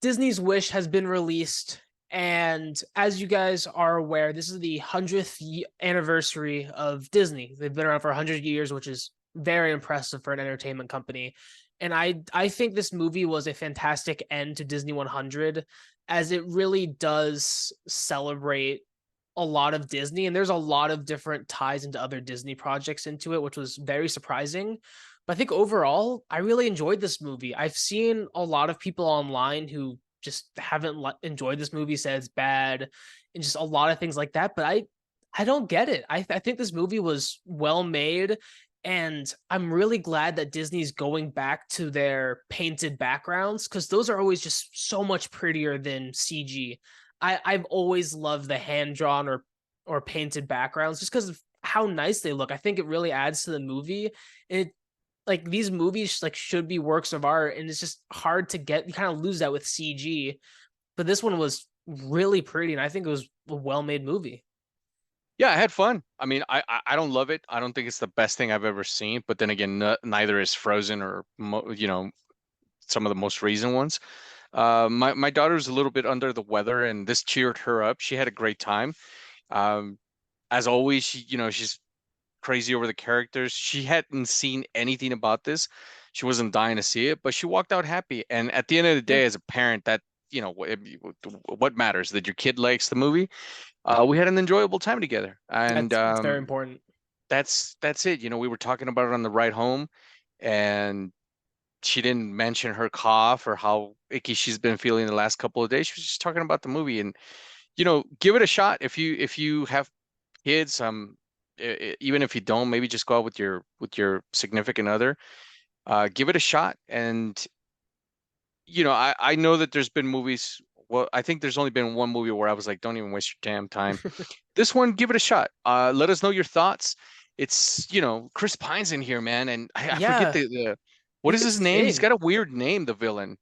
Disney's Wish has been released, and as you guys are aware, this is the 100th anniversary of Disney. They've been around for 100 years, which is very impressive for an entertainment company. And I think this movie was a fantastic end to Disney 100, as it really does celebrate a lot of Disney, and there's a lot of different ties into other Disney projects into it, which was very surprising. But I think overall, I really enjoyed this movie. I've seen a lot of people online who just haven't enjoyed this movie, said it's bad, and just a lot of things like that. But I don't get it. I think this movie was well made, and I'm really glad that Disney's going back to their painted backgrounds, because those are always just so much prettier than CG. I've always loved the hand drawn or painted backgrounds just because of how nice they look. I think it really adds to the movie. It like these movies like should be works of art, and it's just hard to get. You kind of lose that with CG, but this one was really pretty, and I think it was a well-made movie. Yeah, I had fun. I mean, I don't love it. I don't think it's the best thing I've ever seen. But then again, neither is Frozen or some of the most recent ones. My daughter's a little bit under the weather, and this cheered her up. She had a great time. Um, as always, she's crazy over the characters. She hadn't seen anything about this. She wasn't dying to see it, but she walked out happy. And at the end of the Yeah, day, as a parent, that what matters that your kid likes the movie. We had an enjoyable time together, and that's very important. that's it. We were talking about it on the ride home, and she didn't mention her cough or how icky she's been feeling the last couple of days. She was just talking about the movie, and give it a shot if you have kids. Even if you don't, maybe just go out with your significant other. Give it a shot, and I know that there's been movies. Well, I think there's only been one movie where I was like, don't even waste your damn time. This one, give it a shot. Let us know your thoughts. It's, Chris Pine's in here, man, and I forget Yeah, the what he is could his name? He's sing. got a weird name, the villain.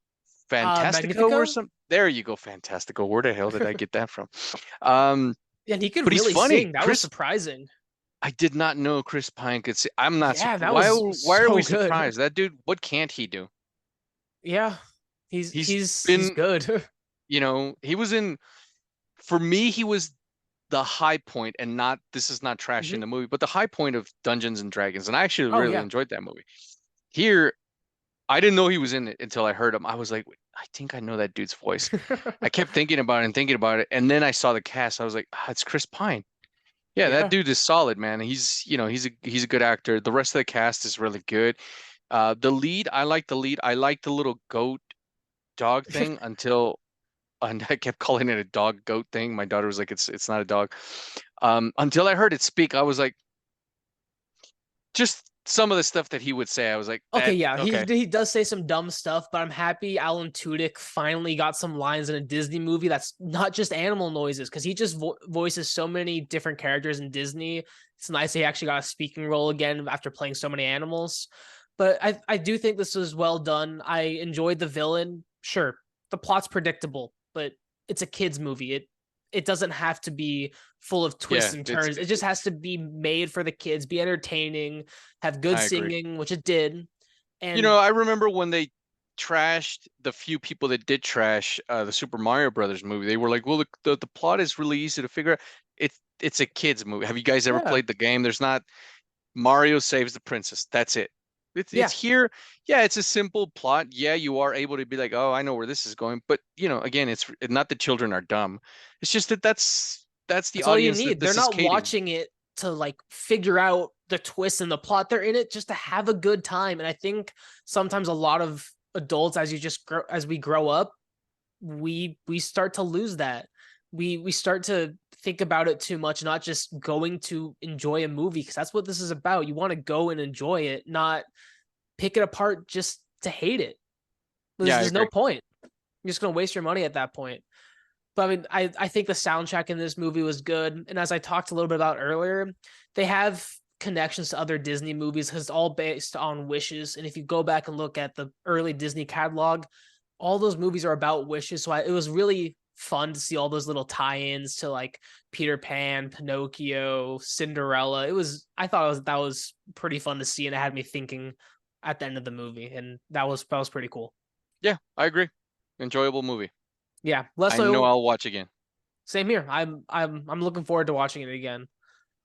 Fantastico or Magnifico. some. There you go, Fantastico. Where the hell did I get that from? Um, Yeah, and he could but he's really funny. sing. That was Chris, surprising. I did not know Chris Pine could sing. I'm not Yeah, that why was why are so we good. surprised? That dude, what can't he do? Yeah, he's He's he's he's been, good. he was in for me, he was the high point, and not this is not trashing Mhm. the movie, but the high point of Dungeons and Dragons. And I actually Oh really yeah. enjoyed that movie. Here, I didn't know he was in it until I heard him. I was like, I think I know that dude's voice. I kept thinking about it and thinking about it, and then I saw the cast. I was like, it's Chris Pine. Yeah, that Yeah. dude is solid, man. He's a good actor. The rest of the cast is really good. The lead, I like the lead. I like the little goat dog thing until and I kept calling it a dog goat thing. My daughter was like, it's not a dog. Until I heard it speak, I was like, just some of the stuff that he would say, I was like, Okay, that yeah, he okay. he does say some dumb stuff, but I'm happy Alan Tudyk finally got some lines in a Disney movie that's not just animal noises, because he just voices so many different characters in Disney. It's nice he actually got a speaking role again after playing so many animals. But I do think this was well done. I enjoyed the villain. Sure, the plot's predictable, but it's a kids movie. It doesn't have to be full of twists Yeah, and it's turns. It just has to be made for the kids, be entertaining, have good I agree. singing, which it did. And I remember when they trashed the few people that did trash the Super Mario Brothers movie. They were like, well, the plot is really easy to figure out. It's a kids movie. Have you guys ever yeah, played the game? There's not Mario saves the princess. That's it. It's yeah, here. Yeah, it's a simple plot. Yeah, you are able to be like, oh, I know where this is going. But again, it's not that children are dumb. It's just that that's the that's all you audience that need. They're this is not catering. watching it to like figure out the twist and the plot. They're in it just to have a good time. And I think sometimes a lot of adults, as we grow up, we start to lose that. We start to think about it too much, not just going to enjoy a movie, because that's what this is about. You want to go and enjoy it, not pick it apart just to hate it. Yeah, I There's no agree. point. You're just gonna waste your money at that point. But I mean, I think the soundtrack in this movie was good. And as I talked a little bit about earlier, they have connections to other Disney movies because it's all based on wishes. And if you go back and look at the early Disney catalog, all those movies are about wishes. So it was really fun to see all those little tie-ins to like Peter Pan, Pinocchio, Cinderella. I thought that was pretty fun to see, and it had me thinking at the end of the movie, and that was pretty cool. Yeah, I agree. Enjoyable movie. Yeah, let us I know know. I'll watch again. Same here. I'm looking forward to watching it again.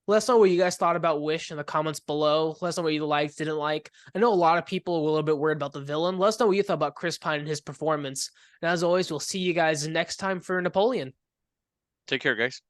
Let us know what you guys thought about Wish in the comments below. Let us know what you liked, didn't like. I know a lot of people were a little bit worried about the villain. Let us know what you thought about Chris Pine and his performance. And as always, we'll see you guys next time for Napoleon. Take care, guys.